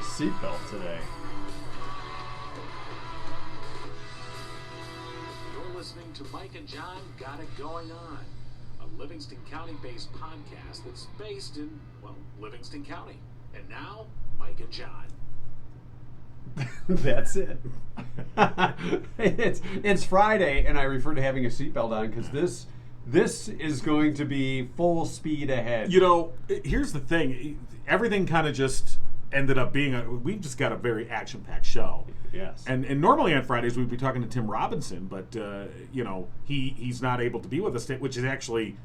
seatbelt today. You're listening to Mike and John Got It Going On, a Livingston County-based podcast that's based in, well, Livingston County. And now, Mike and John. That's it. It's Friday, and I refer to having a seatbelt on because this is going to be full speed ahead. You know, here's the thing. Everything kind of just ended up being we've just got a very action-packed show. Yes. And normally on Fridays we'd be talking to Tim Robinson, but he's not able to be with us, which is actually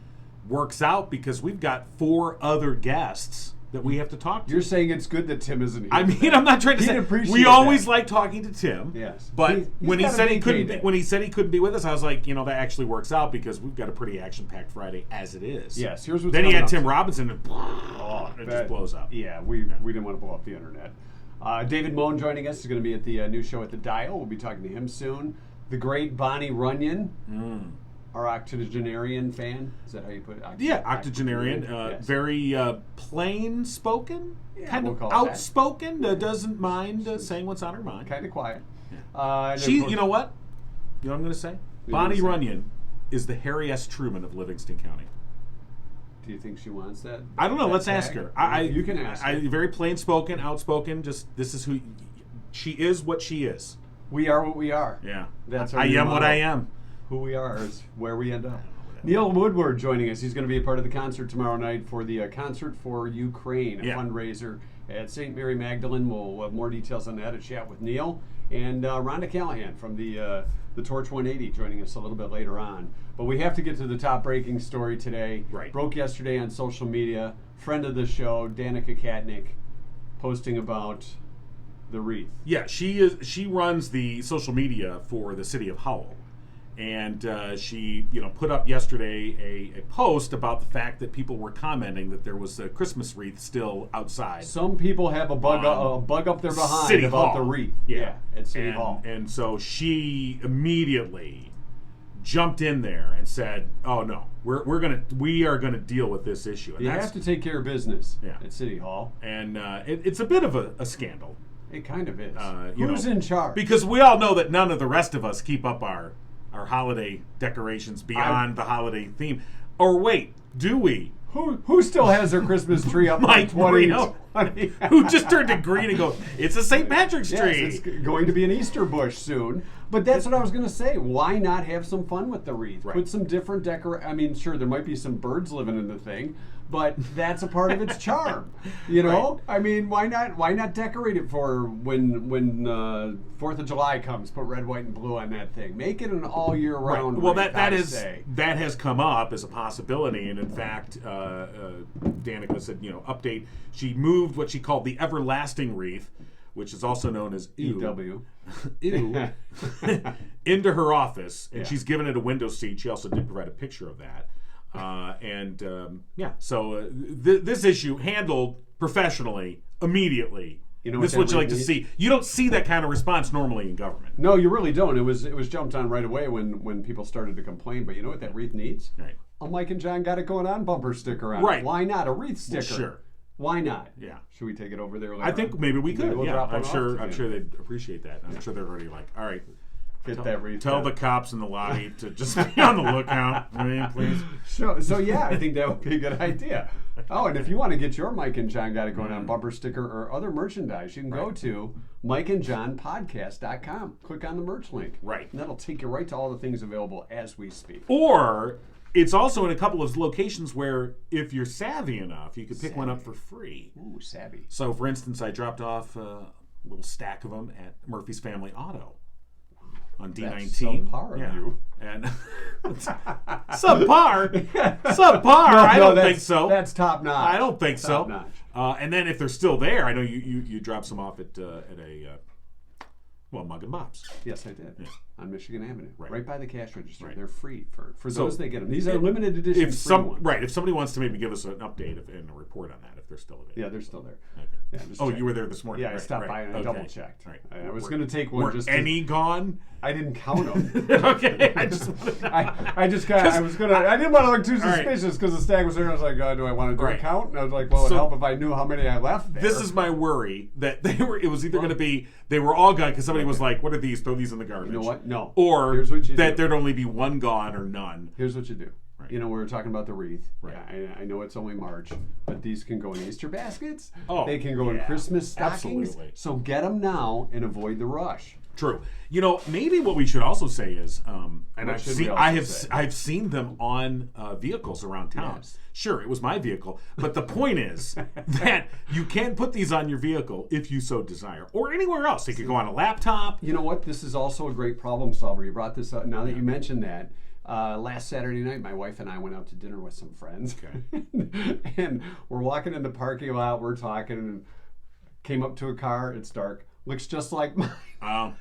works out because we've got 4 other guests that we have to talk to. You're saying it's good that Tim isn't here. I mean, I'm not trying to say we always like talking to Tim. Yes. But when he said he couldn't be with us, I was like, that actually works out because we've got a pretty action-packed Friday as it is. Yes. Here's what's then he had up. Tim Robinson and it just blows up. Yeah, we didn't want to blow up the internet. David Moan joining us is going to be at the new show at the Dial. We'll be talking to him soon. The great Bonnie Runyon. Our octogenarian fan. Is that how you put it? Yeah, octogenarian. Yes. Very plain-spoken, kind we'll of call it outspoken, doesn't mind saying what's on her mind. Kind of quiet. Yeah. You know what? You know what I'm going to say? Bonnie Runyon is the Harry S. Truman of Livingston County. Do you think she wants that? I don't know. Let's tag? ask her. You can ask her. Very plain-spoken, outspoken. Just this is who she is. What she is. We are what we are. Yeah. That's I am what I am. Who we are is where we end up. Neil Woodward joining us. He's going to be a part of the concert tomorrow night for the Concert for Ukraine, a fundraiser at St. Mary Magdalene. We'll have more details on that, a chat with Neil. And Rhonda Callahan from the Torch 180 joining us a little bit later on. But we have to get to the top breaking story today. Right. Broke yesterday on social media. Friend of the show, Danica Katnick, posting about the Wreath. Yeah, she runs the social media for the city of Howell. And she, put up yesterday a post about the fact that people were commenting that there was a Christmas wreath still outside. Some people have a bug up their behind City about Hall. the wreath. Yeah, at City Hall. And so she immediately jumped in there and said, "Oh no, we are gonna deal with this issue." And you have to take care of business at City Hall. And it's a bit of a scandal. It kind of is. Who's in charge? Because we all know that none of the rest of us keep up our holiday decorations beyond the holiday theme. Or wait, do we? Who still has their Christmas tree up Mike Marino, who just turned to green and goes, it's a St. Patrick's tree. Yes, it's going to be an Easter bush soon. But that's what I was going to say. Why not have some fun with the wreath? Right. Put some different I mean, sure, there might be some birds living in the thing, but that's a part of its charm. Right. I mean, why not decorate it for when 4th of July comes? Put red, white, and blue on that thing. Make it an all year round. Right. Well, wreath, that has come up as a possibility, and in fact, Danica said, update. She moved what she called the everlasting wreath, which is also known as EW. Ew, into her office, and she's given it a window seat. She also did provide a picture of that. So this issue handled professionally, immediately. This is what you like to see. You don't see that kind of response normally in government. No, you really don't. It was jumped on right away when people started to complain. But you know what that wreath needs? Right. A Mike and John Got It Going On bumper sticker on it. Right. Why not a wreath sticker? Well, sure. Why not? Yeah. Should we take it over there later? I think maybe we could. We'll yeah. drop I'm it sure. off I'm sure they'd appreciate that. I'm sure they're already like, all right. Get that wreath. Tell the cops in the lobby to just be on the lookout. I mean, please. So yeah, I think that would be a good idea. Oh, and if you want to get your Mike and John Got It Going On bumper sticker or other merchandise, you can go to mikeandjohnpodcast.com. Click on the merch link. Right. And that'll take you right to all the things available as we speak. Or it's also in a couple of locations where if you're savvy enough, you could pick one up for free. Ooh, savvy. So, for instance, I dropped off a little stack of them at Murphy's Family Auto on D19. That's subpar of you. And subpar? Subpar? I don't think so. That's top notch. I don't think so. Top notch. And then if they're still there, I know you drop some off at a Well, Mug and Bob's. Yes, I did. Yeah. On Michigan Avenue, Right. right by the cash register. Right. They're free for So those that get them. These are limited edition free ones. Right. If somebody wants to maybe give us an update and a report on that, if they're still available. Yeah, they're still there. Okay. Yeah, just Oh, check. you were there this morning. Yeah, I right, stopped right. by and I Okay. double checked. Right. I was going to take one Were just. any gone? I didn't count them. Okay. I just. I just got. I was gonna. I didn't want to look too right. suspicious because the stag was there. I was like, do I want to do Right. a count? And I was like, well, it'd So- help if I knew how many I left there. This is my worry that they were. It was either going to be they were all gone because somebody was like, "What are these? Throw these in the garbage." You know what? No. Or Here's what you that do. there'd only be one gone or none. Here's what you do. Right. You know, we were talking about the wreath. Right. Yeah, I know it's only March, but these can go in Easter baskets. Oh, they can go in yeah. Christmas stockings. Absolutely. So get them now and avoid the rush. True. You know, maybe what we should also say is, and What I've should seen, we also I have, say? I've seen them on vehicles around town. Yes. Sure, it was my vehicle, but the point is that you can put these on your vehicle if you so desire, or anywhere else. They could go on a laptop. You know what? This is also a great problem solver. You brought this up. Now that you mentioned that, last Saturday night, my wife and I went out to dinner with some friends. Okay. And we're walking in the parking lot. We're talking and came up to a car. It's dark. Looks just like mine. And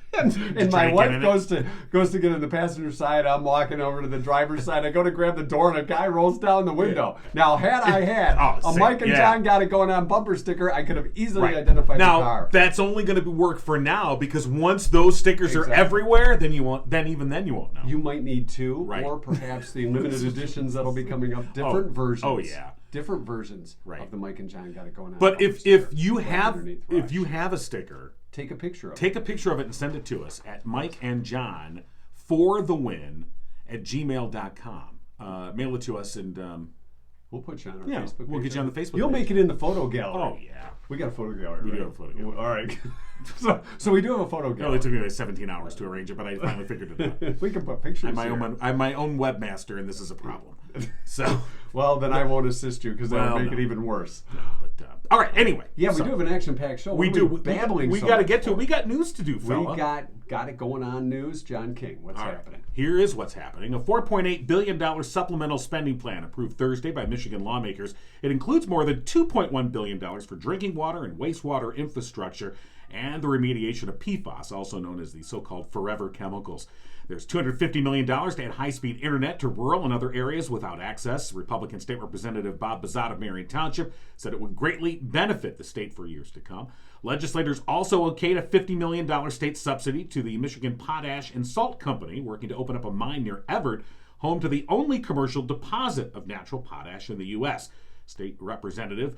my Drink wife in it? goes to get in the passenger side. I'm walking over to the driver's side. I go to grab the door, and a guy rolls down the window. Now, had I had a Mike and John got it going on bumper sticker, I could have easily identified now, the car. that's only going to work for now because once those stickers are everywhere, then you won't. Then even then you won't know. You might need two, Right. or perhaps the limited editions that'll be coming up. Different versions. Oh, yeah. Different versions Right. of the Mike and John got it going on. But bumper if sticker you right have underneath if Rush. you have a sticker, take a picture of it. take a picture of it and send it to us at mikeandjohn4thewin@gmail.com. Mail it to us and We'll put you on our yeah, Facebook page. we'll get you on the Facebook You'll page. make it in the photo gallery. Oh yeah. We got a photo gallery. We do right? have a photo gallery. All right. so we do have a photo It gallery. only took me like 17 hours to arrange it, but I finally figured it out. We can put pictures I'm my here. own webmaster, and this is a problem. So, Well, then I won't assist you because that'll make it even worse. but all right. Anyway, Yeah, so we do have an action-packed show. We What are do. babbling. We so got to much get to for? it. We got news to do, fella. We got it going on news. John King, what's All right. happening? Here is what's happening. A $4.8 billion supplemental spending plan approved Thursday by Michigan lawmakers. It includes more than $2.1 billion for drinking water and wastewater infrastructure and the remediation of PFAS, also known as the so-called forever chemicals. There's $250 million to add high-speed internet to rural and other areas without access. Republican State Representative Bob Bazat of Marion Township said it would greatly benefit the state for years to come. Legislators also okayed a $50 million state subsidy to the Michigan Potash and Salt Company, working to open up a mine near Everett, home to the only commercial deposit of natural potash in the U.S. State Representative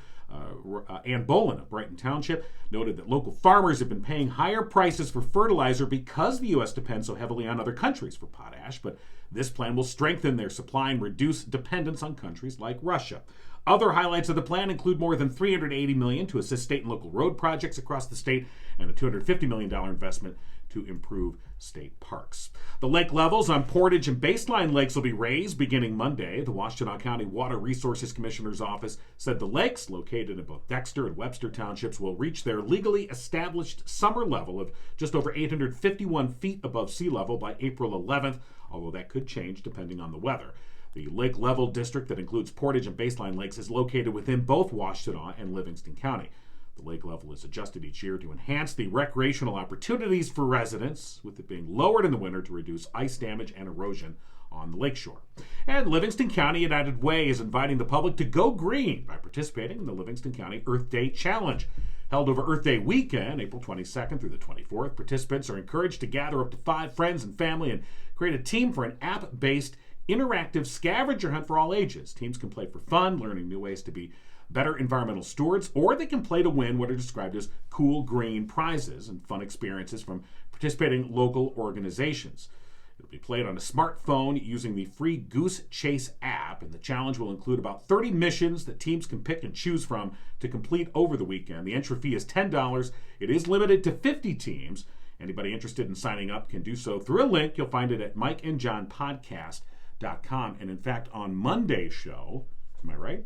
Ann Bolin of Brighton Township noted that local farmers have been paying higher prices for fertilizer because the U.S. depends so heavily on other countries for potash, but this plan will strengthen their supply and reduce dependence on countries like Russia. Other highlights of the plan include more than $380 million to assist state and local road projects across the state and a $250 million investment to improve state parks. The lake levels on Portage and Baseline lakes will be raised beginning Monday. The Washtenaw County Water Resources Commissioner's Office said the lakes, located in both Dexter and Webster Townships, will reach their legally established summer level of just over 851 feet above sea level by April 11th, although that could change depending on the weather. The lake level district that includes Portage and Baseline lakes is located within both Washtenaw and Livingston County. The lake level is adjusted each year to enhance the recreational opportunities for residents, with it being lowered in the winter to reduce ice damage and erosion on the lakeshore. And Livingston County United Way is inviting the public to go green by participating in the Livingston County Earth Day Challenge. Held over Earth Day weekend, April 22nd through the 24th, participants are encouraged to gather up to 5 friends and family and create a team for an app-based interactive scavenger hunt for all ages. Teams can play for fun, learning new ways to be better environmental stewards, or they can play to win what are described as cool green prizes and fun experiences from participating local organizations. It'll be played on a smartphone using the free Goose Chase app, and the challenge will include about 30 missions that teams can pick and choose from to complete over the weekend. The entry fee is $10. It is limited to 50 teams. Anybody interested in signing up can do so through a link. You'll find it at mikeandjohnpodcast.com. And in fact, on Monday's show, am I right?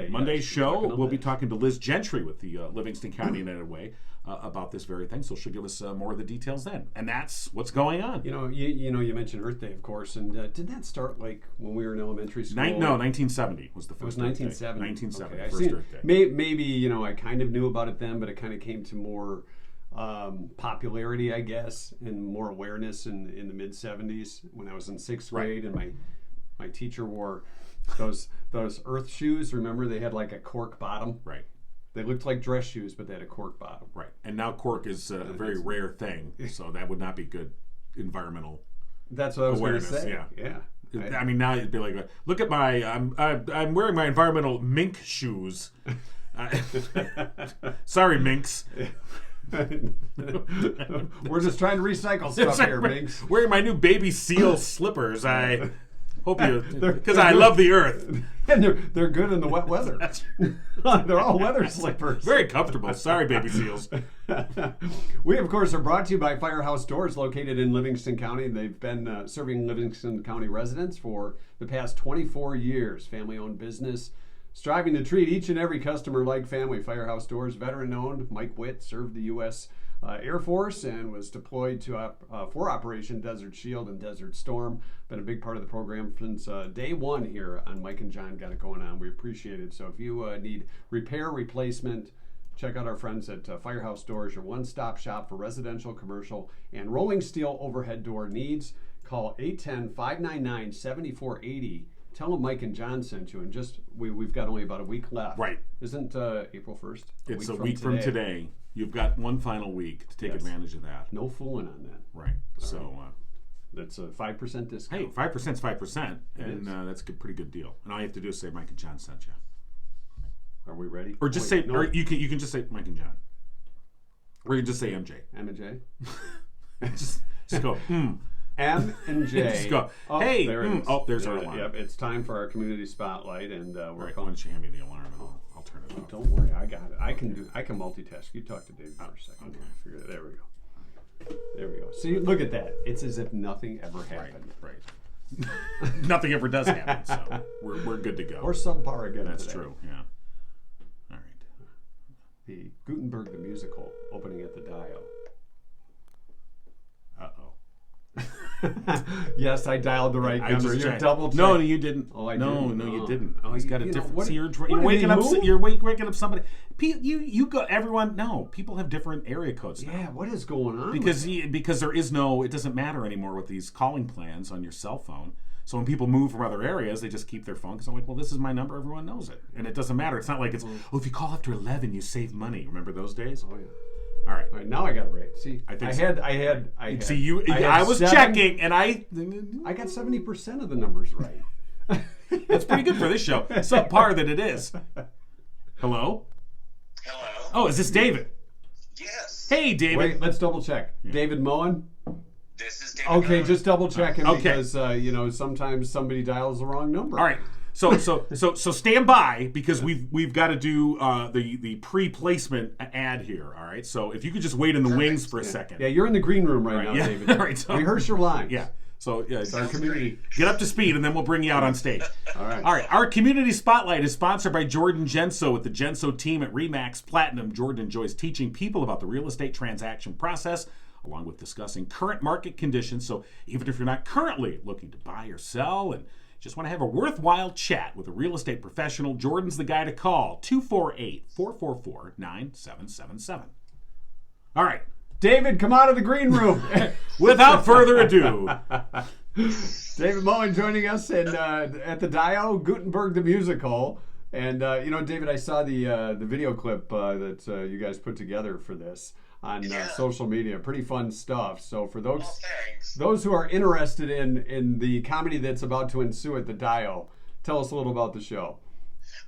Monday's show, we'll be talking to Liz Gentry with the Livingston County United Way about this very thing. So she'll give us more of the details then. And that's what's going on. You mentioned Earth Day, of course, and did that start like when we were in elementary school? 1970 was the It was first Earth Day. 1970. 1970, Okay. first Earth Day. Maybe I kind of knew about it then, but it kind of came to more popularity, I guess, and more awareness in the mid 70s when I was in 6th grade, and my teacher wore those earth shoes. Remember, they had like a cork bottom. Right. They looked like dress shoes, but they had a cork bottom. Right. And now cork is a very rare thing, so that would not be good environmental. That's what I was going to awareness, say. Yeah. I mean, now it'd be like, look at my, I'm wearing my environmental mink shoes. Sorry, minks. We're just trying to recycle stuff here, Minx. Wearing my new baby seal slippers. I hope you, because I love the earth. And they're good in the wet weather. They're all weather slippers. Very comfortable. Sorry, baby seals. We, of course, are brought to you by Firehouse Doors, located in Livingston County. They've been serving Livingston County residents for the past 24 years. Family-owned business, striving to treat each and every customer like family. Firehouse Doors, veteran-owned. Mike Witt served the U.S. Air Force and was deployed to for Operation Desert Shield and Desert Storm. Been a big part of the program since day one here on Mike and John Got It Going On. We appreciate it. So if you need repair, replacement, check out our friends at Firehouse Doors, your one-stop shop for residential, commercial, and rolling steel overhead door needs. Call 810-599-7480. Tell them Mike and John sent you, and we've got only about a week left. Right. Isn't April 1st? It's a week from today. You've got one final week to take advantage of that. No fooling on that. Right. So that's a 5% discount. Hey, 5% is 5%, and that's a pretty good deal. And all you have to do is say Mike and John sent you. Are we ready? Or just say, or you can just say Mike and John. Or you can just say MJ. M and J. just go. M and J. Just go. Oh, hey. there it is. Oh, there's our alarm. Yep, it's time for our community spotlight, and we're Why don't you hand me the alarm? I'll turn it off. Don't worry, I got it. I can multitask. You talk to Dave for a second. Okay. There we go. There we go. See, look at that. It's as if nothing ever happened. Right. Nothing ever does happen, so we're good to go. Or subpar again. That's today. true. Yeah. All right. The Guttenberg the musical opening at the Dio. Yes, I dialed the right number. You're double checked. No, you didn't. Oh, I no, didn't. No, you didn't. Oh, he's got a different. What, see, you're what, waking up. You're waking up somebody. You go. Everyone. No, people have different area codes now. Yeah. What is going on? Because there is no. It doesn't matter anymore with these calling plans on your cell phone. So when people move from other areas, they just keep their phone because I'm like, well, this is my number. Everyone knows it, and it doesn't matter. It's not like it's if you call after 11, you save money. Remember those days? Oh yeah. All right. Now I got it right. See, I had. See, you. I was checking, and I got 70% of the numbers right. That's pretty good for this show. Subpar that it is. Hello. Hello. Oh, is this David? Yes. Hey, David. Wait, let's double check. Yeah. David Moan. This is David. Okay, Moan. just double checking because okay. Sometimes somebody dials the wrong number. All right. So stand by because we've got to do the pre-placement ad here. All right. So if you could just wait in the wings for a second. Yeah, you're in the green room right now, yeah. David. All right. So, rehearse your lines. Yeah. So it's our community. Get up to speed, and then we'll bring you out on stage. All right. All right. Our community spotlight is sponsored by Jordan Genso with the Genso team at Remax Platinum. Jordan enjoys teaching people about the real estate transaction process, along with discussing current market conditions. So even if you're not currently looking to buy or sell and just want to have a worthwhile chat with a real estate professional, Jordan's the guy to call. 248-444-9777. All right. David, come out of the green room. Without further ado. David Moan joining us at the Dio, Guttenberg the musical. And, David, I saw the video clip that you guys put together for this on social media. Pretty fun stuff. So for those who are interested in the comedy that's about to ensue at the Dio, tell us a little about the show.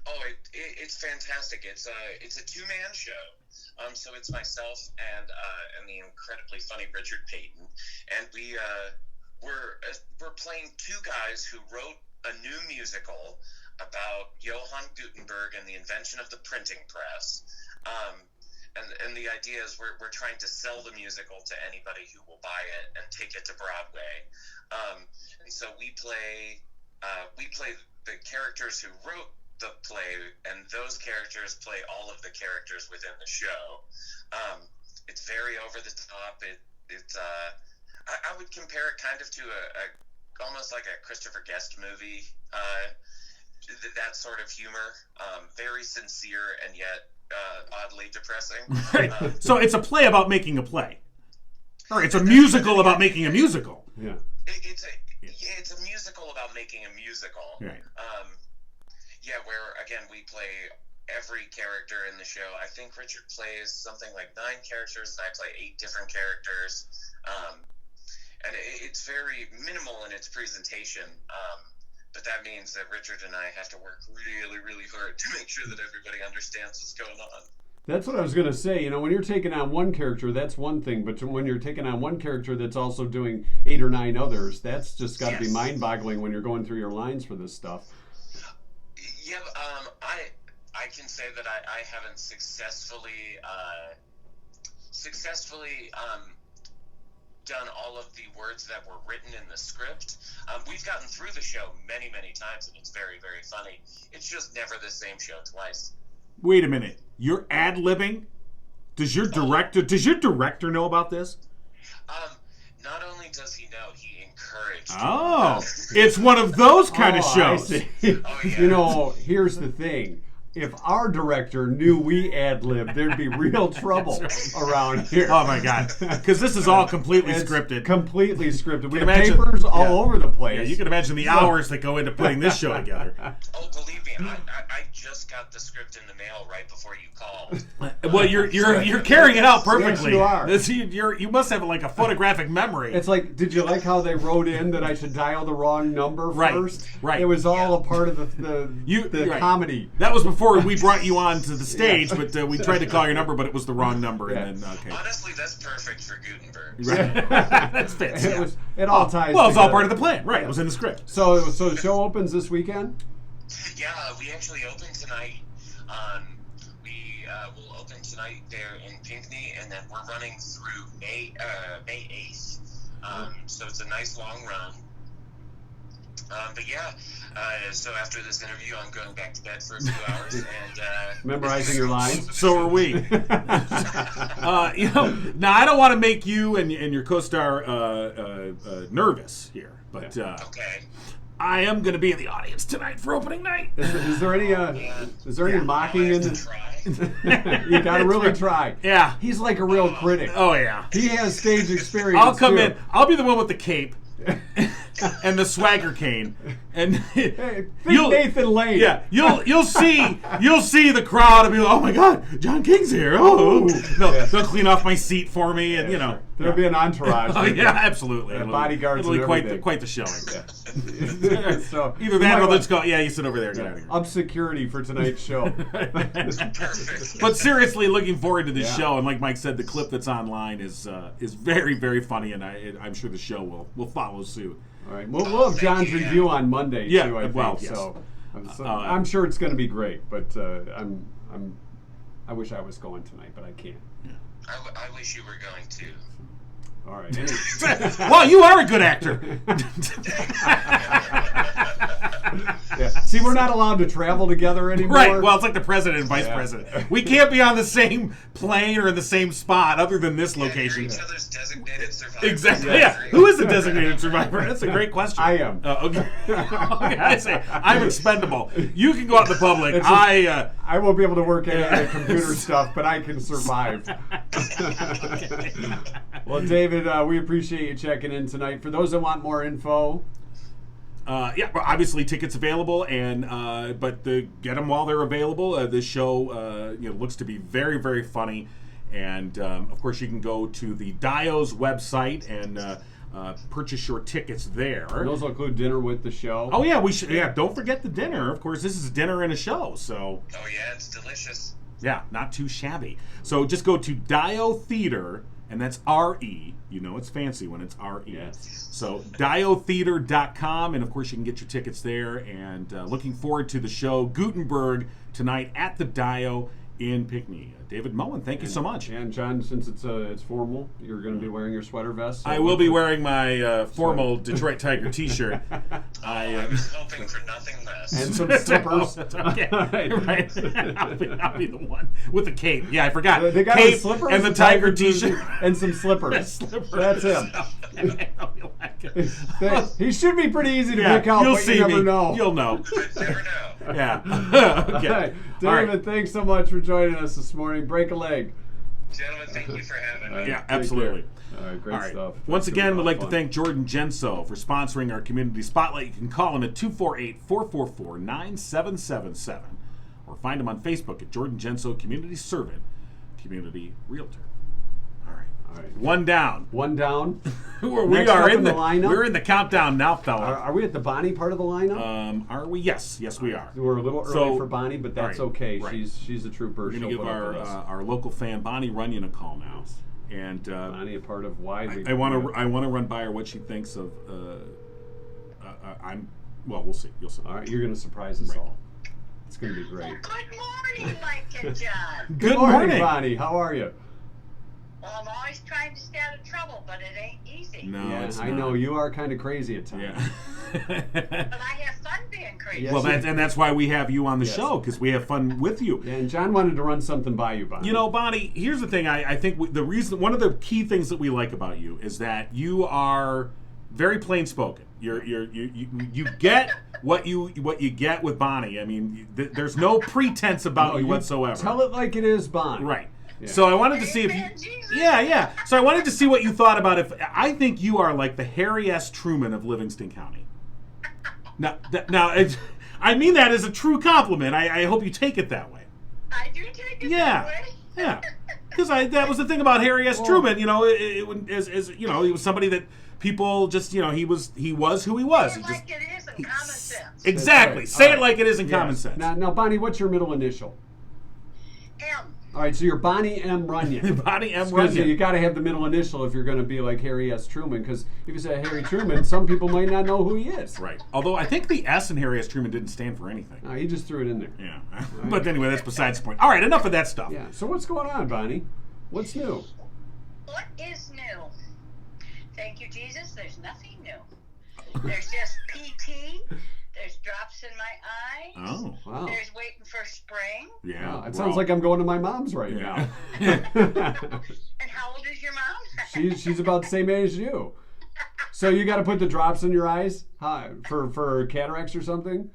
Oh, it's fantastic. It's a two-man show. So it's myself and the incredibly funny Richard Payton, and we're playing two guys who wrote a new musical about Johann Gutenberg and the invention of the printing press. And the idea is we're trying to sell the musical to anybody who will buy it and take it to Broadway. And so we play the characters who wrote the play, and those characters play all of the characters within the show. It's very over the top. I would compare it kind of to a almost like a Christopher Guest movie. That sort of humor, very sincere and yet oddly depressing. Right. So it's a play about making a play. Or it's a musical about making a musical. Yeah. It's a musical about making a musical. Right. Where, again, we play every character in the show. I think Richard plays something like 9 characters, and I play 8 different characters. And it's very minimal in its presentation. But that means that Richard and I have to work really, really hard to make sure that everybody understands what's going on. That's what I was going to say. When you're taking on one character, that's one thing. But when you're taking on one character that's also doing 8 or 9 others, that's just got to be mind-boggling when you're going through your lines for this stuff. Yeah, I can say that I haven't successfully done all of the words that were written in the script. We've gotten through the show many, many times, and it's very, very funny. It's just never the same show twice. Wait a minute. You're ad-libbing? Does your director know about this? Not only does he know, he encouraged. Oh, it's one of those kind of shows. I see. Here's the thing. If our director knew we ad-libbed, there'd be real trouble around here. Oh, my God. Because this is all completely scripted. Completely scripted. We have imagine, papers all over the place. Yeah, you can imagine the hours that go into putting this show together. Oh, believe me, I just got the script in the mail right before you called. Well, you're carrying it out perfectly. Yes, you are. You must have like a photographic memory. It's like, did you like how they wrote in that I should dial the wrong number first? Right. It was all a part of the comedy. That was before we brought you on to the stage, but we tried to call your number, but it was the wrong number. Yeah. And then, okay. Honestly, that's perfect for Guttenberg. Right. That's fantastic. It all ties Well, it's all together. part of the plan. Right. It was in the script. So the show opens this weekend? Yeah, we actually open tonight. We will open tonight there in Pinckney, and then we're running through May 8th. So it's a nice long run. But yeah, so after this interview, I'm going back to bed for a few hours and memorizing your lines. So are we. Now I don't want to make you and your co-star nervous here, but okay. I am going to be in the audience tonight for opening night. Is there any mocking in this? You got to really try. Yeah, he's like a real critic. Oh yeah, he has stage experience. I'll come too. in. I'll be the one with the cape. And the swagger cane, and Nathan Lane. Yeah, you'll see the crowd and be like, oh my God, John King's here. Oh, they'll clean off my seat for me, and there'll be an entourage. Oh yeah, absolutely. Bodyguards. It'll be quite the showing. Yeah. So either that or let's go. Yeah, you sit over there. Get out of here. Up security for tonight's show. Perfect. But seriously, looking forward to this show, and like Mike said, the clip that's online is very, very funny, and I'm sure the show will follow suit. All right, we'll have John's review on Monday too. I think. Well, yes. So I'm sure it's going to be great. But I wish I was going tonight, but I can't. I wish you were going too. All right. Well, you are a good actor. Yeah. See, we're not allowed to travel together anymore. Right. Well, it's like the president and vice president. We can't be on the same plane or in the same spot other than this location. You're each other's designated survivor. Exactly. Yeah. Who is the designated survivor? That's a great question. I am. Okay. I say I'm expendable. You can go out in the public. I won't be able to work any of the computer stuff, but I can survive. Well, David, we appreciate you checking in tonight. For those that want more info, obviously tickets available, and get them while they're available. This show looks to be very, very funny, and of course you can go to the Dio's website and purchase your tickets there. And those will include dinner with the show. Oh yeah, we should. Yeah, don't forget the dinner. Of course, this is dinner and a show. So. Oh yeah, it's delicious. Yeah, not too shabby. So just go to Dio Theater. And that's R-E. You know it's fancy when it's R-E. Yes. So diotheater.com, and of course you can get your tickets there. And looking forward to the show Guttenberg tonight at the Dio in Pinckney. David Moan, thank you so much. And John, since it's formal, you're going to be wearing your sweater vest. So I will be wearing my formal Detroit Tiger T-shirt. I was hoping for nothing less. And some slippers. Okay. Right. I'll be the one with the cape. Yeah, I forgot. They got cape the slippers, and the Tiger T-shirt. And some slippers. That's him. He should be pretty easy to pick out, You'll but see you never me. know. You'll know. Never know. Yeah. Okay. All right. David, All right. thanks so much for joining us this morning. Break a leg. Gentlemen, thank you for having me. Yeah, Take absolutely. care. All right, great All right. stuff. Once It's gonna again, be we'd a lot like of to fun. thank Jordan Genso for sponsoring our Community Spotlight. You can call him at 248-444-9777 or find him on Facebook at Jordan Genso Community Servant, Community Realtor. All right. All right. One down. One down. We Next are up in in the lineup? We're in the countdown now, fella. Are we at the Bonnie part of the lineup? Are we? Yes, we are. We're a little early So- for Bonnie, but that's right, okay. right. She's a trooper. We're going to She'll give put up our with us. our local fan Bonnie Runyon a call now, and Bonnie, a part of why we. I want to run by her what she thinks of. We'll see. You'll see. All right, you're going to surprise us Right. all. It's going to be great. Good morning, Mike and John. Good morning, morning. Bonnie. How are you? Well, I'm always trying to stay out of trouble, but it ain't easy. No, yeah, it's I not. know you are kind of crazy at times. Yeah. But I have fun being crazy. Yes. Well, that's why we have you on the Yes. show, because we have fun with you. Yeah, and John wanted to run something by you, Bonnie. You know, Bonnie, here's the thing. I think one of the key things that we like about you is that you are very plain spoken. You get what you get with Bonnie. I mean, there's no pretense about No, you whatsoever. Tell it like it is, Bonnie. Right. Yeah. So I wanted to see if you. Amen, Jesus. Yeah. So I wanted to see what you thought about if I think you are like the Harry S. Truman of Livingston County. Now, I mean that as a true compliment. I hope you take it that way. I do take it Yeah. that way. Yeah. Because that was the thing about Harry S. Well- Truman. You know, he was somebody that people just he was who he was. Say He it just like it is in common sense. exactly right. say All it right. like it is in Yes. common sense. Now, Bonnie, what's your middle initial? M. All right, so you're Bonnie M. Runyon. Bonnie M. Because Runyon. you got to have the middle initial if you're going to be like Harry S. Truman. Because if you say Harry Truman, some people might not know who he is. Right. Although I think the S in Harry S. Truman didn't stand for anything. No, he just threw it in there. Yeah. But anyway, that's besides the point. All right, enough of that stuff. Yeah. So what's going on, Bonnie? What's new? What is new? Thank you, Jesus. There's nothing new. There's just PT. There's drops in my eyes. Oh. Wow. There's waiting for spring. Yeah. Wow, it sounds like I'm going to my mom's right Yeah. now. And how old is your mom? she's about the same age as you. So you got to put the drops in your eyes for cataracts or something?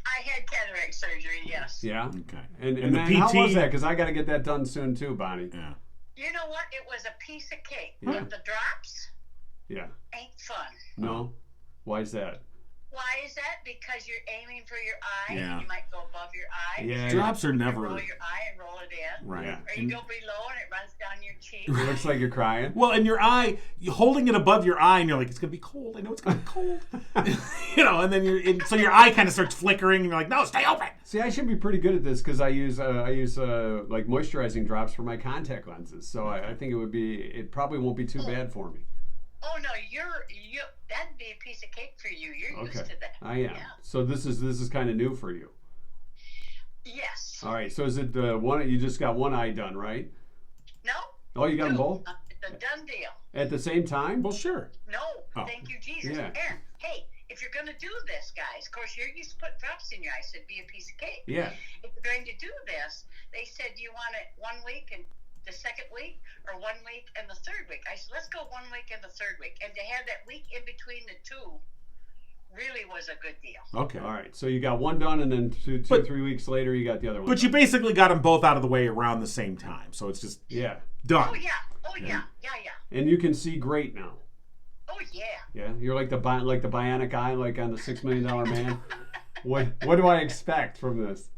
I had cataract surgery, yes. Yeah. Okay. And the then how PT was that? Because I got to get that done soon too, Bonnie. Yeah. You know what? It was a piece of cake. Yeah. But the drops Yeah. ain't fun. No? Why is that? Why is that? Because you're aiming for your eye, Yeah. and you might go above your eye. Yeah. Drops are You never roll your eye and roll it in. right. Yeah. Or you go below and it runs down your cheek. It looks like you're crying. Well, and your eye, you holding it above your eye, and you're like, it's gonna be cold. I know it's gonna be cold. And then so your eye kind of starts flickering, and you're like, no, stay open. See, I should be pretty good at this because I use like moisturizing drops for my contact lenses. So I think it probably won't be too bad for me. Oh no, that'd be a piece of cake for you. You're used Okay, to that. I am. Yeah. So this is kind of new for you. Yes. All right. So is it one? You just got one eye done, right? No. Oh, you got them both It's a done deal. at the same time? Well, sure. No. Oh. Thank you, Jesus. Yeah. And hey, if you're gonna do this, guys, of course you're used to put drops in your eyes, so it'd be a piece of cake. Yeah. If you're going to do this, they said, do you want it 1 week and the second week, or 1 week and the third week? I said, let's go 1 week and the third week. And to have that week in between the two really was a good deal. Okay. All right. So you got one done, and then 3 weeks later, you got the other one. But you basically got them both out of the way around the same time, so it's just Yeah. done. Oh, yeah. Oh, yeah. Yeah, yeah. And you can see great now. Oh, yeah. Yeah. You're like the bionic eye, like on the $6 Million Man. What do I expect from this?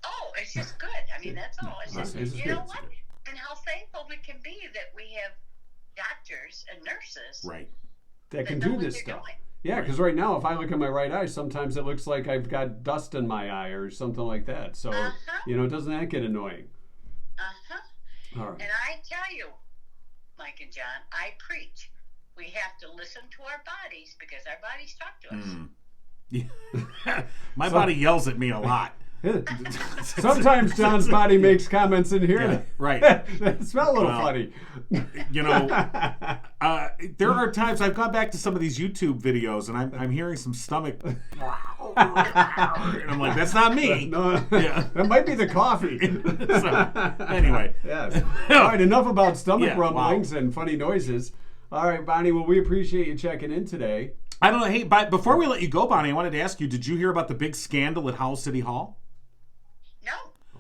Oh, it's just good. I mean, that's all. It's just, This is you good. know what? And how thankful we can be that we have doctors and nurses Right. That can that know do what this they're stuff. doing. Yeah, because right now, if I look at my right eye, sometimes it looks like I've got dust in my eye or something like that. So, doesn't that get annoying? Uh-huh. All right. And I tell you, Mike and John, I preach. We have to listen to our bodies because our bodies talk to us. Yeah. My body yells at me a lot. Sometimes John's body makes comments in here Yeah, right. that smell a little Well, funny. You know, there are times I've gone back to some of these YouTube videos and I'm hearing some stomach. And I'm like, that's not me. No, Yeah. that might be the coffee. So, anyway. Yes. All right, enough about stomach Yeah, rumblings and funny noises. All right, Bonnie, well, we appreciate you checking in today. I don't know. Hey, before we let you go, Bonnie, I wanted to ask you, did you hear about the big scandal at Howell City Hall? No.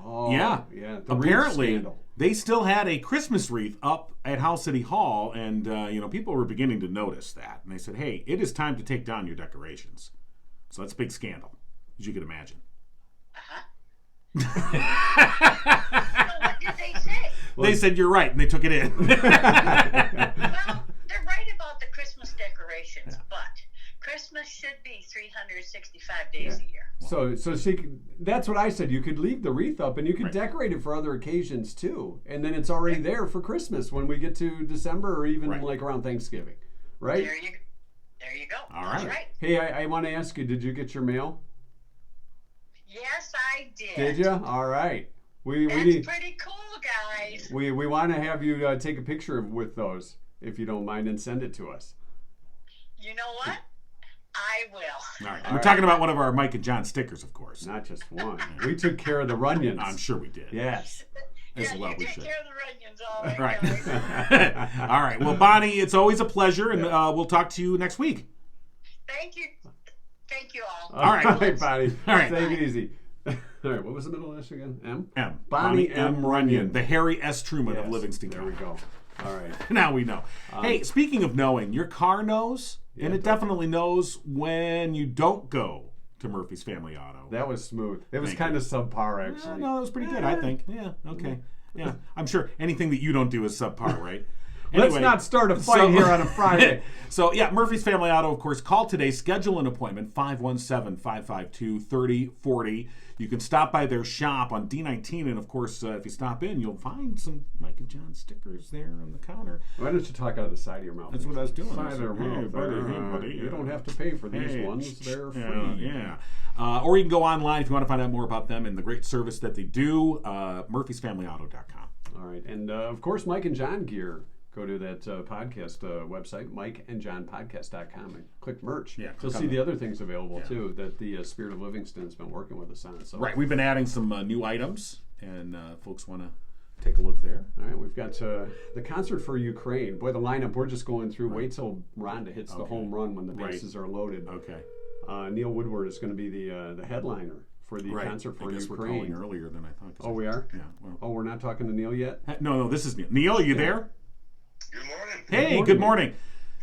Oh, Yeah. The Apparently, Wreath scandal. they still had a Christmas wreath up at Howell City Hall, and people were beginning to notice that. And they said, hey, it is time to take down your decorations. So that's a big scandal, as you could imagine. So what did they say? They said, you're right, and they took it in. Well, they're right about the Christmas decorations, but Christmas should be 365 days a year. So that's what I said. You could leave the wreath up, and you could decorate it for other occasions too, and then it's already there for Christmas when we get to December or even like around Thanksgiving, right? There you go. All That's right. right. Hey, I want to ask you, did you get your mail? Yes, I did. Did you? All right. We That's need. pretty cool, guys. We want to have you take a picture with those, if you don't mind, and send it to us. You know what? I will. All right. We're talking about one of our Mike and John stickers, of course. Not just one. We took care of the Runyons. I'm sure we did. Yes. As Yeah, well you we take should. care of the Runyons, all Right. right, guys. All right. Well, Bonnie, it's always a pleasure, and we'll talk to you next week. Thank you. Thank you all. All right, Bonnie. All right. Take it easy. All right, what was the middle initial again? M? M. Bonnie M. Runyon. The Harry S. Truman of Yes, Livingston there County. we go. All right. Now we know. Hey, speaking of knowing, your car knows, and it definitely knows when you don't go to Murphy's Family Auto. That was smooth. It was Thank kind of subpar, actually. No, that was pretty good, I think. Yeah, okay. Yeah, I'm sure anything that you don't do is subpar, right? Let's not start a fight here on a Friday. So, yeah, Murphy's Family Auto, of course. Call today. Schedule an appointment, 517-552-3040. You can stop by their shop on D19. And, of course, if you stop in, you'll find some Mike and John stickers there on the counter. Why don't you talk out of the side of your mouth? That's what I was doing. Side of their Hey, mouth. buddy. You don't have to pay for these ones. They're free. Yeah. Or you can go online if you want to find out more about them and the great service that they do, murphysfamilyauto.com. All right. And, of course, Mike and John gear. Go to that podcast website, mikeandjohnpodcast.com, and click merch. Yeah, You'll click see on the other things available, too, that the Spirit of Livingston has been working with us on. So. Right. We've been adding some new items, and folks want to take a look there. All right. We've got the concert for Ukraine. Boy, the lineup we're just going through. Wait till Rhonda hits the home run when the bases are loaded. Okay. Neil Woodward is going to be the headliner for the concert for I guess Ukraine. we're calling earlier than I thought. Oh, we are? Yeah. Well. Oh, we're not talking to Neil yet? No, this is Neil. Neil, are you there? Good morning. Hey, good morning.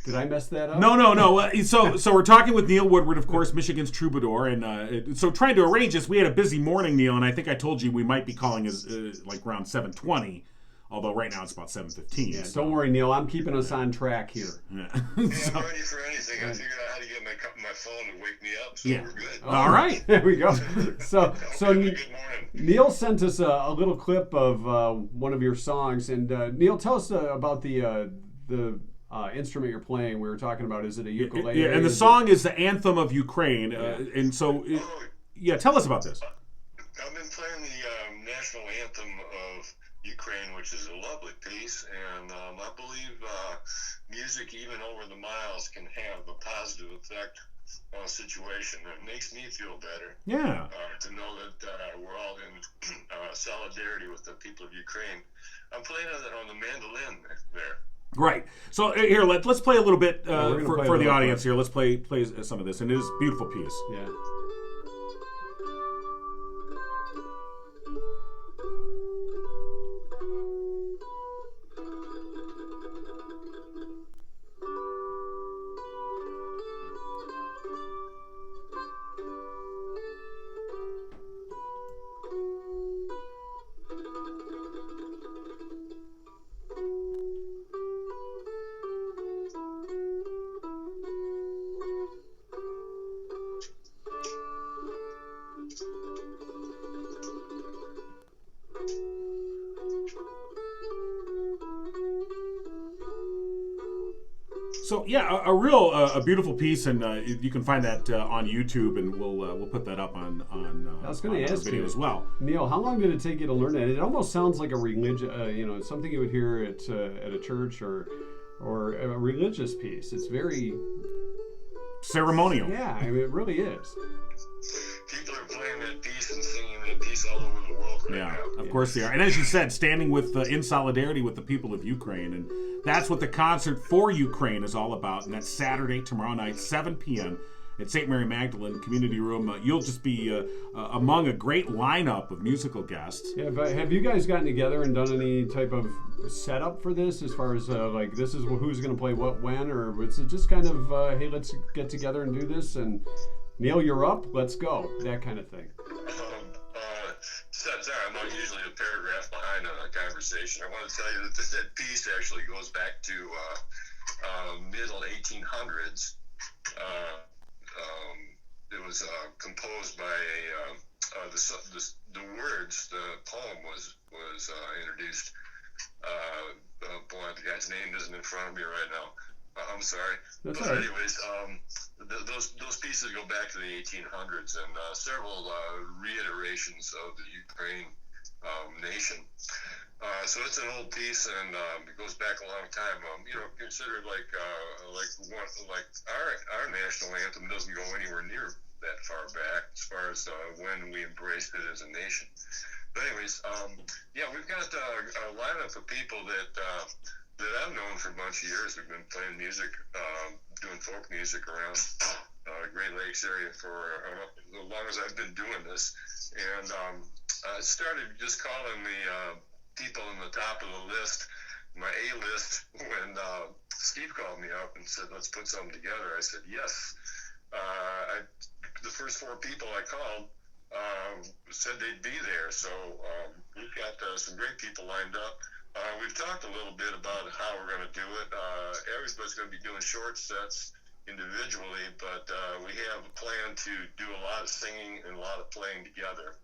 Did I mess that up? No. So we're talking with Neil Woodward, of course, Michigan's Troubadour, and so trying to arrange this. We had a busy morning, Neil, and I think I told you we might be calling as like around 7:20, although right now it's about 7:15. Yeah, don't worry, Neil. I'm keeping us on track here. Yeah. I'm ready for anything. I figured out how to get my phone to wake me up, so we're good. All right. There we go. So Good morning. Neil sent us a little clip of one of your songs, and Neil, tell us about the instrument you're playing. We were talking about, is it a ukulele? Yeah, and the song is the anthem of Ukraine, and so tell us about this. I've been playing the national anthem of Ukraine, which is a lovely piece, and I believe music, even over the miles, can have a positive effect on a situation. It makes me feel better. Yeah. To know that we're all in solidarity with the people of Ukraine. I'm playing it on the mandolin there. Right. So here, let's play a little bit for the audience here. Let's play some of this, and it is a beautiful piece. Yeah. So yeah, a beautiful piece, and you can find that on YouTube, and we'll put that up on I was going to ask video you as well. Neil, how long did it take you to learn that? It almost sounds like a religion, something you would hear at a church or a religious piece. It's very ceremonial. Yeah, I mean, it really is. People are playing that piece and singing that piece all over the world right now. Of course they are. And as you said, standing with in solidarity with the people of Ukraine, and That's what the Concert for Ukraine is all about, and that's Saturday, tomorrow night, 7 p.m. at St. Mary Magdalene Community Room. You'll just be among a great lineup of musical guests. Yeah, but have you guys gotten together and done any type of setup for this, as far as like this is who's going to play what when, or is it just kind of hey, let's get together and do this, and Neil, you're up, let's go, that kind of thing? Sorry, I'm not usually a paragraph behind on a conversation. I want to tell you that that piece actually goes back to middle 1800s. It was composed by the words, the poem was introduced. Boy, the guy's name isn't in front of me right now. I'm sorry. That's but all right. anyways, those pieces go back to the 1800s, and several reiterations of the Ukraine nation. So it's an old piece, and it goes back a long time. Considered like our national anthem doesn't go anywhere near that far back as far as when we embraced it as a nation. But anyways, we've got a lineup of people that I've known for a bunch of years. We've been playing music, doing folk music around Great Lakes area for as long as I've been doing this. And I started just calling the people in the top of the list, my A list, when Steve called me up and said, let's put something together. I said, yes. The first 4 people I called said they'd be there. So we've got some great people lined up. We've talked a little bit about how we're going to do it. Everybody's going to be doing short sets individually, but we have a plan to do a lot of singing and a lot of playing together.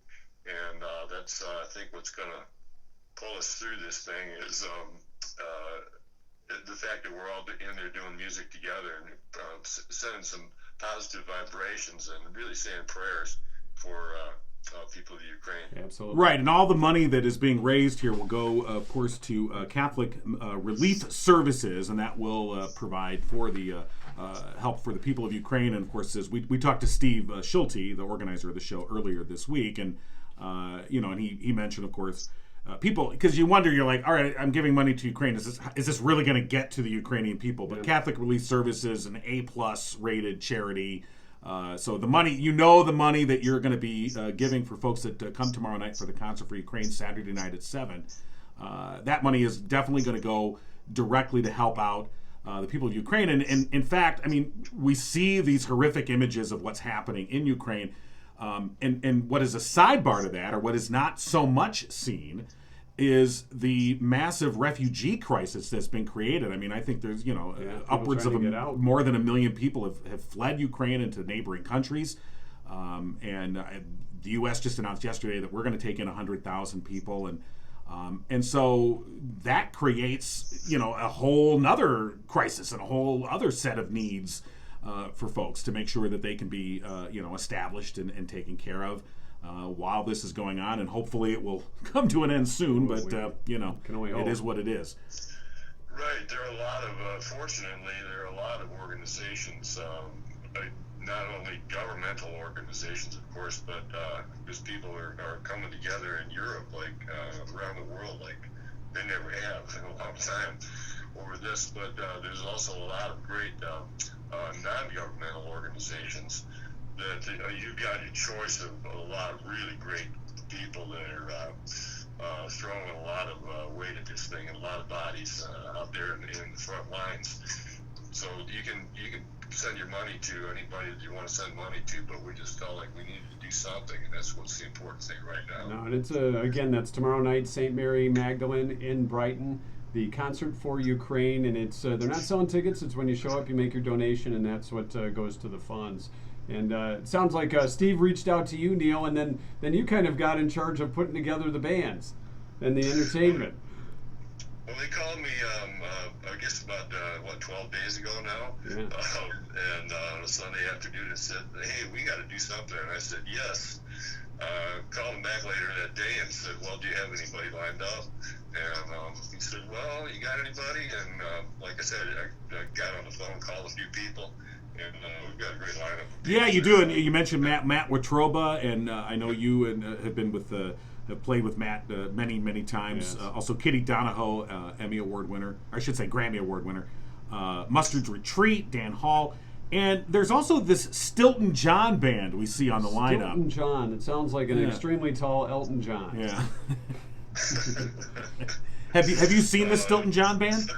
And that's, I think, what's going to pull us through this thing is the fact that we're all in there doing music together and sending some positive vibrations and really saying prayers for people of the Ukraine. Absolutely. Right, and all the money that is being raised here will go, of course, to Catholic relief services, and that will provide for the help for the people of Ukraine. And, of course, as we talked to Steve Schulte, the organizer of the show, earlier this week, and and he mentioned, of course, people, because you wonder, you're like, all right, I'm giving money to Ukraine. Is this really going to get to the Ukrainian people? But Catholic Relief Services, an A+ rated charity. So the money, the money that you're going to be giving for folks that come tomorrow night for the Concert for Ukraine, Saturday night at 7, that money is definitely going to go directly to help out the people of Ukraine. And in fact, I mean, we see these horrific images of what's happening in Ukraine. And what is a sidebar to that, or what is not so much seen, is the massive refugee crisis that's been created. I mean, I think there's, upwards of more than 1 million people have fled Ukraine into neighboring countries. And the U.S. just announced yesterday that we're going to take in 100,000 people. And so that creates, a whole nother crisis and a whole other set of needs for folks to make sure that they can be, established and taken care of while this is going on, and hopefully it will come to an end soon. But it is what it is. Right. There are a lot of, fortunately, there are a lot of organizations, not only governmental organizations, of course, but because people are coming together in Europe, like around the world, like they never have in a long time over this. But there's also a lot of great non-governmental organizations that you've got your choice of a lot of really great people that are throwing a lot of weight at this thing, and a lot of bodies out there in the front lines. So you can send your money to anybody that you want to send money to, but we just felt like we needed to do something, and that's what's the important thing right now. No, and it's again, that's tomorrow night, St. Mary Magdalene in Brighton. The Concert for Ukraine, and it's they're not selling tickets. It's when you show up, you make your donation, and that's what goes to the funds. And it sounds like Steve reached out to you, Neil, and then you kind of got in charge of putting together the bands and the entertainment. Well, they called me, I guess about 12 days ago now, Yeah. and on a Sunday afternoon, and said, "Hey, we got to do something." And I said, "Yes." Called him back later that day and said, "Well, do you have anybody lined up?" And he said, "Well, you got anybody?" And like I said, I got on the phone, called a few people, and we've got a great lineup. Yeah, you do. And you mentioned Matt Watroba, and I know you have been with have played with Matt many times. Yes. Also, Kitty Donahoe, Emmy Award winner. I should say Grammy Award winner. Mustard's Retreat, Dan Hall. And there's also this Stilton John band we see on the lineup. Stilton John. It sounds like an extremely tall Elton John. Yeah. Have you seen the Stilton John band?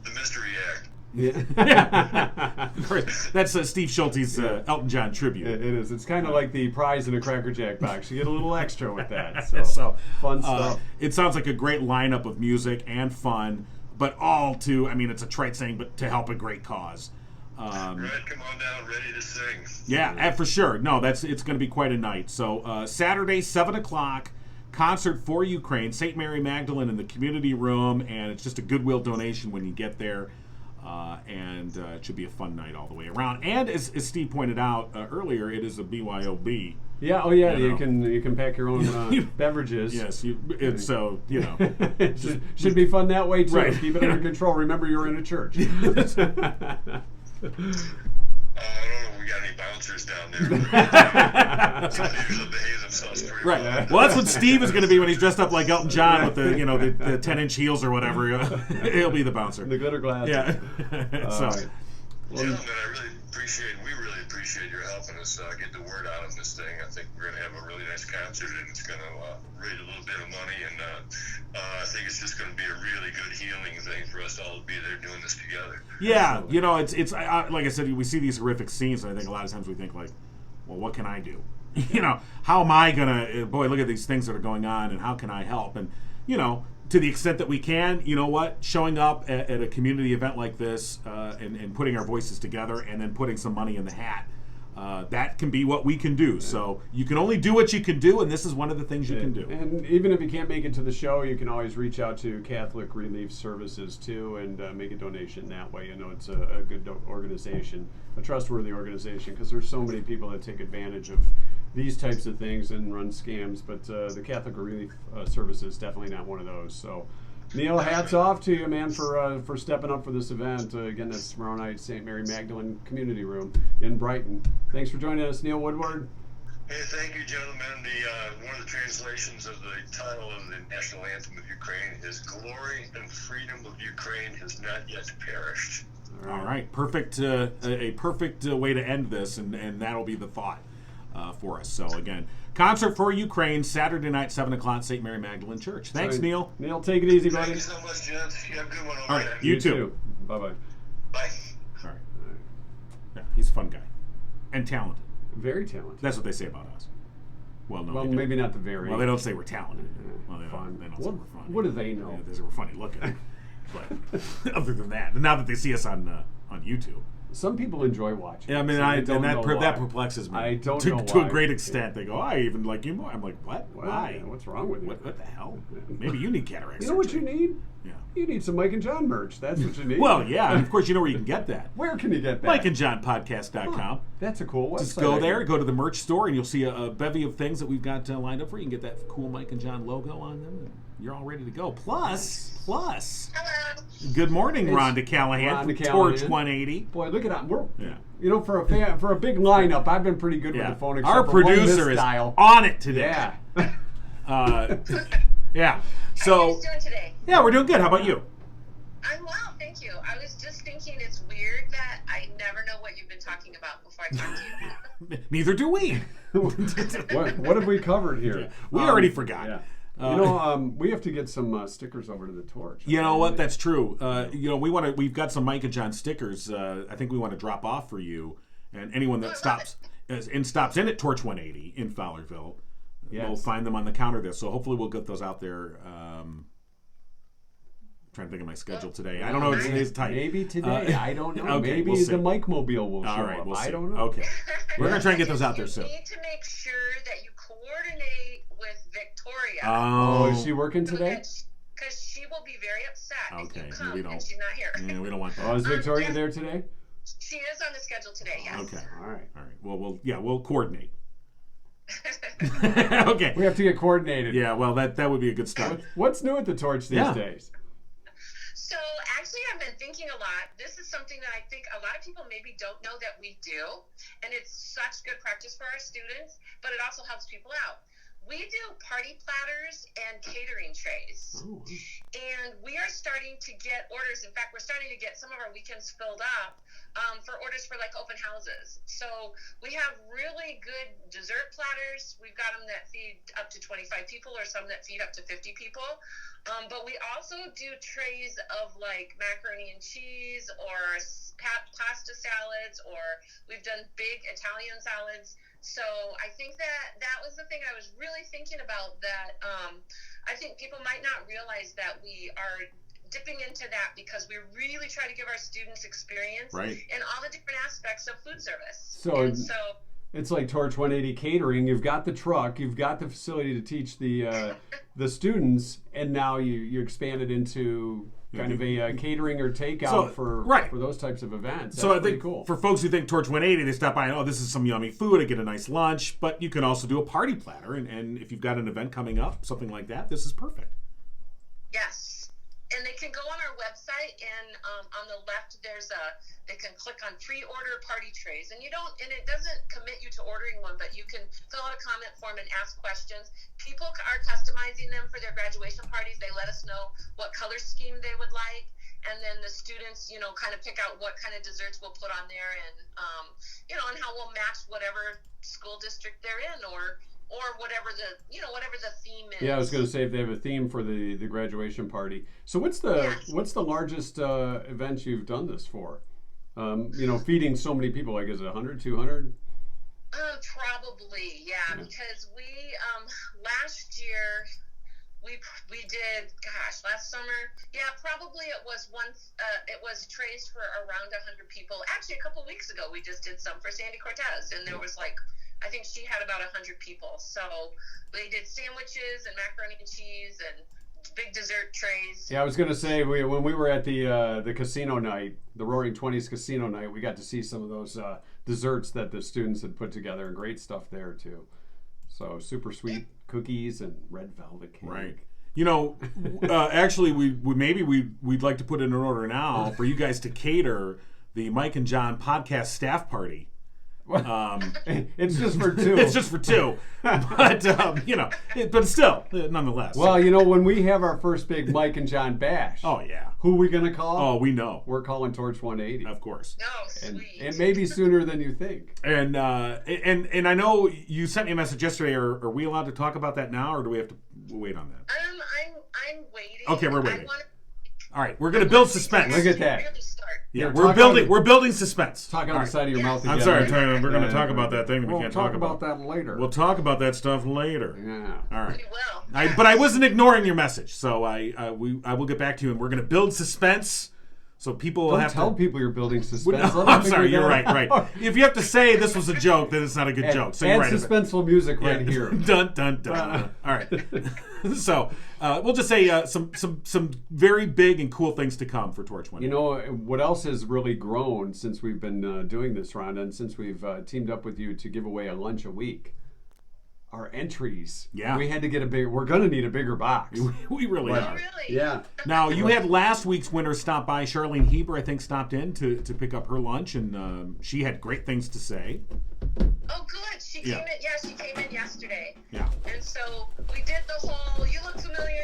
The Mystery Act. Yeah. Of course. That's Steve Schulte's Elton John tribute. It is. It's kind of like the prize in a Cracker Jack box. You get a little extra with that. So Fun stuff. It sounds like a great lineup of music and fun, but all to, I mean, it's a trite saying, but to help a great cause. Right, come on down, ready to sing. Yeah, for sure. No, it's going to be quite a night. So Saturday, 7 o'clock, concert for Ukraine, St. Mary Magdalene in the community room, and it's just a goodwill donation when you get there. And it should be a fun night all the way around. And as Steve pointed out earlier, it is a BYOB. Yeah. Oh, yeah. You can pack your own beverages. Yes. It should be fun that way too. Right. Keep it under control. Remember, you're in a church. I don't know if we got any bouncers down there. They usually behave themselves pretty Right. well. Well, that's what Steve is going to be when he's dressed up like Elton John with the 10-inch heels or whatever. He'll be the bouncer. The glitter glasses. Yeah. So. Gentlemen, we really appreciate your helping us get the word out on this thing. I think we're going to have a really nice concert, and it's going to raise a little bit of money, and I think it's just going to be a really good healing thing for us all to be there doing this together. Yeah, it's like I said, we see these horrific scenes, and I think a lot of times we think like, well, what can I do? How am I gonna? Boy, look at these things that are going on, and how can I help? And to the extent that we can, you know what, showing up at a community event like this and putting our voices together, and then putting some money in the hat. That can be what we can do. So you can only do what you can do, and this is one of the things you can do. And even if you can't make it to the show, you can always reach out to Catholic Relief Services too and make a donation that way. It's a good organization, a trustworthy organization, because there's so many people that take advantage of these types of things and run scams. But the Catholic Relief Services is definitely not one of those. So Neil, hats off to you, man, for stepping up for this event. Again, that's tomorrow night, St. Mary Magdalene Community Room in Brighton. Thanks for joining us, Neil Woodward. Hey, thank you, gentlemen. One of the translations of the title of the national anthem of Ukraine is "Glory and freedom of Ukraine has not yet perished." All right. Perfect. A perfect way to end this, and that'll be the thought for us. So again, concert for Ukraine, Saturday night, 7 o'clock, St. Mary Magdalene Church. Thanks, Right. Neil. Neil, take it easy, buddy. Thank you so much, gents. You have a good one over All right, there. you too. Bye-bye. Bye. All right. Yeah, he's a fun guy and talented. Very talented. That's what they say about us. Well, no, Well, they don't. maybe not the very. Well, they don't say we're talented. Well, they Fun. don't say we're funny. What do they know? They say we're funny looking. But other than that, now that they see us on YouTube. Some people enjoy watching. Yeah, I mean, Some don't know that why. perplexes me. I don't to, know to why. a great extent. They go, I even like you more. I'm like, what? Wow, Why? yeah, what's wrong with you? What the hell? Maybe you need cataract You know what you surgery. need? Yeah. You need some Mike and John merch. That's what you need. Well, yeah, and of course you know where you can get that. Where can you get that? MikeandJohnPodcast.com. That's a cool website. Just go there, go to the merch store, and you'll see a bevy of things that we've got lined up for you. You can get that cool Mike and John logo on them, and you're all ready to go. Plus, Hello. good morning, It's Rhonda Callahan Rhonda from Callahan. Torch 180. Boy, look at that. We're, Yeah. for a big lineup, I've been pretty good Yeah. with the phone. Our except for one producer is misdial. on it today. Yeah. Yeah. How are you So, guys doing today? yeah, we're doing good. How about you? I'm well, thank you. I was just thinking it's weird that I never know what you've been talking about before I talk to you. Neither do we. what have we covered here? We already forgot. Yeah. Uh, We have to get some stickers over to the Torch. You know what? That's true. We've got some Mike and John stickers. I think we want to drop off for you and anyone that stops in at Torch 180 in Fowlerville. Yes. We'll find them on the counter there. So hopefully we'll get those out there. Trying to think of my schedule today. I don't know. Today's tight. Maybe today. I don't know. Okay, Maybe we'll see. the Mike Mobile will show All right, up. we'll see. I don't know. Okay, we're gonna try and get those out there soon. You need to make sure that you coordinate with Victoria. Oh, is she working today? Because she will be very upset Okay, if you come we don't- and she's not here. Yeah, we don't want Oh, that. is Victoria yes. there today? She is on the schedule today, yes. Okay. All right. All right. Well, we'll coordinate. Okay. We have to get coordinated. Yeah. Well, that would be a good start. What's new at the Torch these Yeah. days? So actually, I've been thinking a lot. This is something that I think a lot of people maybe don't know that we do, and it's such good practice for our students, but it also helps people out. We do party platters and catering trays. Oh. And we are starting to get orders. In fact, we're starting to get some of our weekends filled up for orders for like open houses. So we have really good dessert platters. We've got them that feed up to 25 people or some that feed up to 50 people. But we also do trays of like macaroni and cheese or pasta salads, or we've done big Italian salads. So I think that was the thing I was really thinking about, that I think people might not realize that we are dipping into that because we really try to give our students experience in all the different aspects of food service. So it's like Torch 180 catering. You've got the truck, you've got the facility to teach the students, and now you expand it into kind of a catering or takeout for those types of events. That's so I think cool. For folks who think Torch 180, they stop by and, this is some yummy food, I get a nice lunch, but you can also do a party platter, and if you've got an event coming up, something like that, this is perfect. Yes. And they can go on our website, and on the left they can click on pre-order party trays, and it doesn't commit you to ordering one, but you can fill out a comment form and ask questions. People are customizing them for their graduation parties. They let us know what color scheme they would like, and then the students, kind of pick out what kind of desserts we'll put on there, and and how we'll match whatever school district they're in, or whatever the theme is. Yeah, I was going to say if they have a theme for the graduation party. So what's the largest event you've done this for? Feeding so many people, like is it 100, 200? Probably, yeah. Because we last year we did, last summer, probably it was trays for around 100 people. Actually, a couple weeks ago we just did some for Sandy Cortez, and there was I think she had about 100 people. So they did sandwiches and macaroni and cheese and big dessert trays. Yeah, I was going to say, when we were at the casino night, the Roaring 20s casino night, we got to see some of those desserts that the students had put together, and great stuff there too. So super sweet cookies and red velvet cake. Right. Actually, we'd like to put in an order now for you guys to cater the Mike and John podcast staff party. It's just for two. It's just for two, but but still, nonetheless. Well, when we have our first big Mike and John bash. Oh yeah. Who are we gonna call? Oh, we know. We're calling Torch 180. Of course. Oh, sweet. And maybe sooner than you think. And I know you sent me a message yesterday. Are we allowed to talk about that now, or do we have to wait on that? I'm waiting. Okay, we're waiting. All right, we're gonna build suspense. Look at that. Really start. Yeah, we're building suspense. Talk on the side of your mouth again. I'm sorry, we're going to talk about that thing we can't talk about. That later. We'll talk about that stuff later. Yeah. All right. We will. But I wasn't ignoring your message, so I will get back to you, and we're going to build suspense. So people will have to tell people you're building suspense. I'm sorry, you're right. If you have to say this was a joke, then it's not a good joke. So you're right. Suspenseful music right here. Dun dun dun. All right. So we'll just say some very big and cool things to come for Torch 180. What else has really grown since we've been doing this, Rhonda, and since we've teamed up with you to give away a lunch a week? Our entries. Yeah. We had to get we're going to need a bigger box. We really are. Really? Yeah. Now, you had last week's winner stop by. Charlene Heber, I think, stopped in to pick up her lunch, and she had great things to say. Oh, good. She came in. Yeah, she came in yesterday. Yeah. And so we did the whole, you look familiar.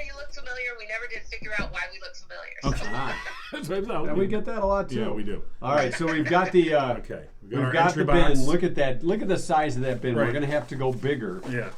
We never did figure out why we look familiar. So. Yeah, we get that a lot, too. Yeah, we do. All right, so we've got the... okay. We've got the bin. Look at that. Look at the size of that bin. Right. We're going to have to go bigger. Yeah.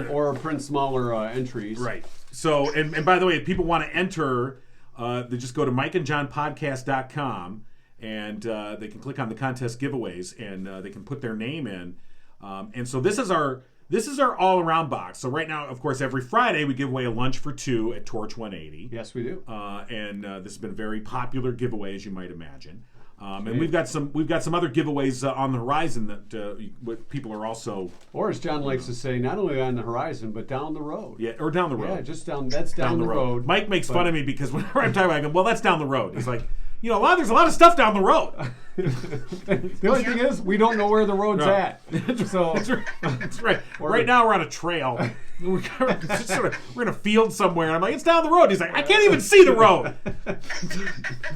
Or print smaller entries. Right. So, and by the way, if people want to enter, they just go to mikeandjohnpodcast.com, and they can click on the contest giveaways, and they can put their name in. And so this is our all-around box. So right now, of course, every Friday we give away a lunch for two at Torch 180. Yes, we do. And this has been a very popular giveaway, as you might imagine. And we've got some other giveaways on the horizon that people are also. Or as John likes to say, not only on the horizon but down the road. Yeah, or down the road. Yeah, just down. That's down the road. Mike makes fun of me because whenever I'm talking about it, I go, well, that's down the road. He's like, there's a lot of stuff down the road. The only thing is, we don't know where the road's at. So that's right. Right now we're on a trail. We're in a field somewhere, and I'm like, it's down the road. He's like, I can't even see the road.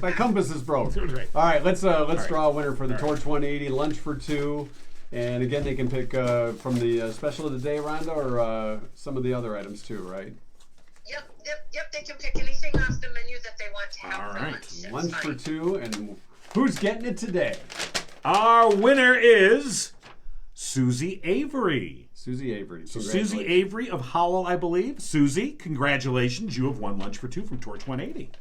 My compass is broke. Right. All right, let's draw a winner for the Torch 180 lunch for two. And again, they can pick from the special of the day, Rhonda, or some of the other items too, right? Yep. They can pick anything off the menu that they want to have All for right. lunch. That's Lunch for fine. two, and who's getting it today? Our winner is Susie Avery. Susie Avery. So Susie Avery of Howell, I believe. Susie, congratulations. You have won Lunch for Two from Torch 180.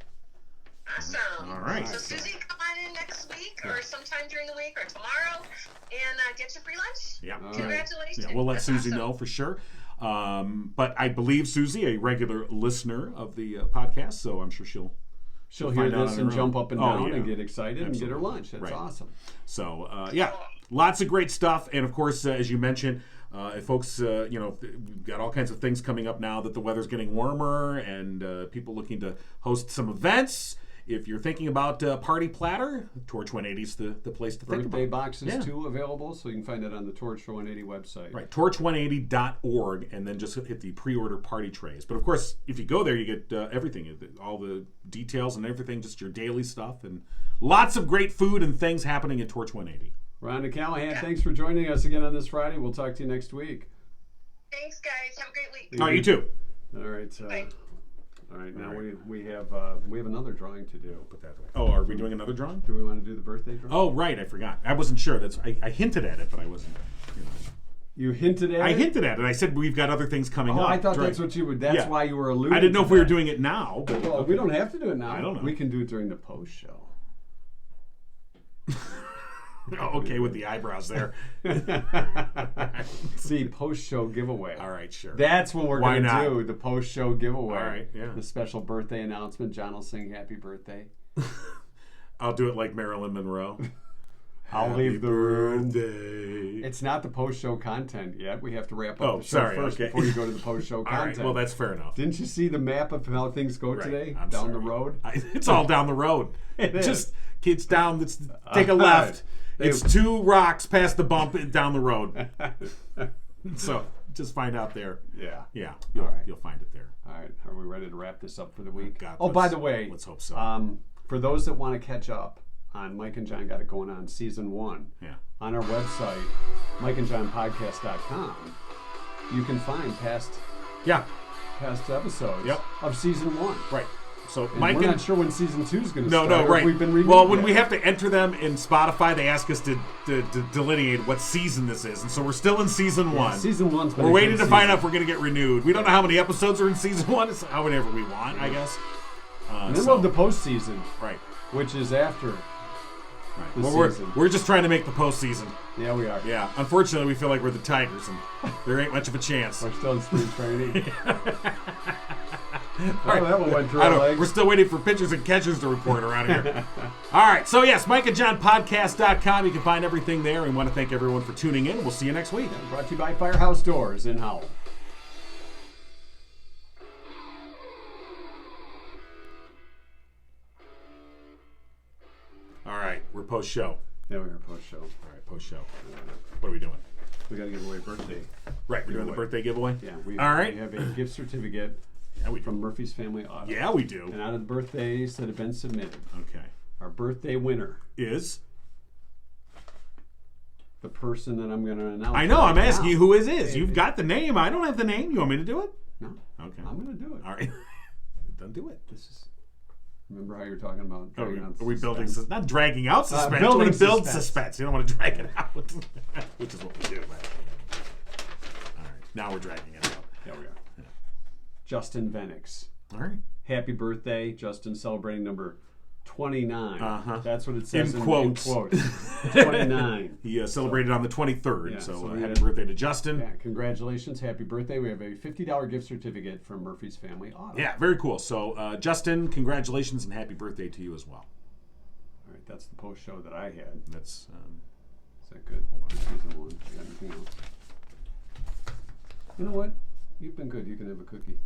Awesome. All right. So Susie, come on in next week or sometime during the week or tomorrow and get your free lunch. Yeah. All Congratulations. Yeah, we'll let That's Susie awesome. know for sure. But I believe Susie, a regular listener of the podcast, so I'm sure she'll She'll find hear out this on and her jump own. up and Oh, down yeah. and get excited and get her Absolutely. lunch. That's Right. awesome. So, lots of great stuff. And, of course, as you mentioned, if folks, we've got all kinds of things coming up now that the weather's getting warmer and people looking to host some events. If you're thinking about Party Platter, Torch 180 is the place to think Birthday about. boxes, too, available, so you can find it on the Torch 180 website. Right, torch180.org, and then just hit the pre-order party trays. But, of course, if you go there, you get everything, all the details and everything, just your daily stuff, and lots of great food and things happening at Torch 180. Rhonda Callahan, thanks for joining us again on this Friday. We'll talk to you next week. Thanks, guys. Have a great week. All right, you too. All right. Bye. All right. Now we have another drawing to do. Put that away. Oh, are we doing another drawing? Do we want to do the birthday drawing? Oh, right, I forgot. I wasn't sure. I hinted at it, but I wasn't. You hinted at it? I hinted at it. I said we've got other things coming Oh, up. I thought during- that's what you would. That's Yeah. why you were alluding. I didn't know to if we were that. doing it now. But Well, we don't have to do it now. I don't know. We can do it during the post show. Oh, okay, with the eyebrows there. See, post show giveaway. All right, sure. That's what we're Why going to not? do. The post show giveaway. All right, yeah. The special birthday announcement. John will sing happy birthday. I'll do it like Marilyn Monroe. I'll leave the room. Birthday. It's not the post show content yet. We have to wrap up Oh, the show sorry, first okay. before you go to the post show All content. right, well, that's fair enough. Didn't you see the map of how things go Right, today? I'm Down sorry. the road? It's all down the road. It is. Just kids down. Let's take a left. It's 2 rocks past the bump down the road. So just find out there. Yeah. Yeah, All right. you'll find it there. All right. Are we ready to wrap this up for the week? God, oh, by let's- the way, let's hope so. For those that want to catch up on Mike and John Got It Going On Season 1, Yeah. on our website, mikeandjohnpodcast.com, you can find past Yeah. episodes Yep. of Season 1. Right. So And Mike we're and not sure when Season 2 is going to No, start. or right. if we've been renewed Well, when yet. we have to enter them in Spotify, they ask us to delineate what season this is, and so we're still in Season 1. Season 1's been We're a waiting good to find season. out if we're going to get renewed. We don't know how many episodes are in Season 1. It's however we want, I guess. And then we'll have the postseason, right. which is after Right. the Well, season. we're just trying to make the postseason. Yeah, we are. Yeah. Unfortunately, we feel like we're the Tigers, and there ain't much of a chance. We're still in spring training. All right. that one went through I our don't- legs. We're still waiting for pitchers and catchers to report around here. All right. So, yes, MikeandJohnPodcast.com. You can find everything there. And want to thank everyone for tuning in. We'll see you next week. Brought to you by Firehouse Doors in Howell. All right. We're post-show. Yeah, we're post-show. All right. Post-show. What are we doing? We got to give away birthday. Right. We're doing the Giveaway. birthday giveaway? Yeah, we All right. have a gift certificate Yeah, we do. from Murphy's Family Auto. Yeah, we do. And out of the birthdays that have been submitted, Okay. our birthday winner, Is? the person that I'm going to announce. I know. right I'm asking now. you who it is. You've got the name. I don't have the name. You want me to do it? No, Okay. I'm going to do it. All right. Don't do it. This is. Remember how you're talking about Are dragging out we building suspense? not dragging out suspense? You building want to build suspense. suspense. You don't want to drag it out, which is what we do. Right? All right, now we're dragging it out. There we are. Justin Venix. All right. Happy birthday, Justin, celebrating number 29. Uh-huh. That's what it says In in quotes. 29. He celebrated on the 23rd, Yeah, so so we happy had- birthday to Justin. Yeah, congratulations. Happy birthday. We have a $50 gift certificate from Murphy's Family Auto. Yeah, very cool. So, Justin, congratulations and happy birthday to you as well. All right, that's the post show that I had. That's Is that good? Season 1. You got anything else? You know what? You've been good. You can have a cookie.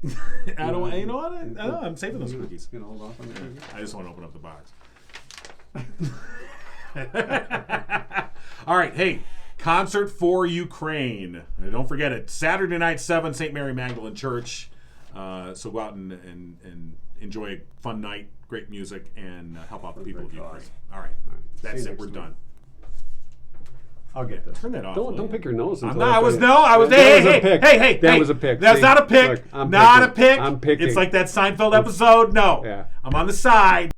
I don't. You know what? I don't know. I'm saving those You cookies. gonna hold off on the cookie? I just want to open up the box. All right, hey, concert for Ukraine. Don't forget it. Saturday night, 7, St. Mary Magdalene Church. So go out and enjoy a fun night, great music, and help out the people of great Ukraine. cause. All right, All right. See that's you it. next We're week. done. I'll get this. Turn that off. Don't pick your nose. I'm until not, I was after- no. I was. That Hey, was a hey, pick. hey, hey, That hey. was a pick. That's See? not a pick. Look, I'm not picking. a pick. I'm picking. It's like that Seinfeld episode. No. Yeah. I'm on the side.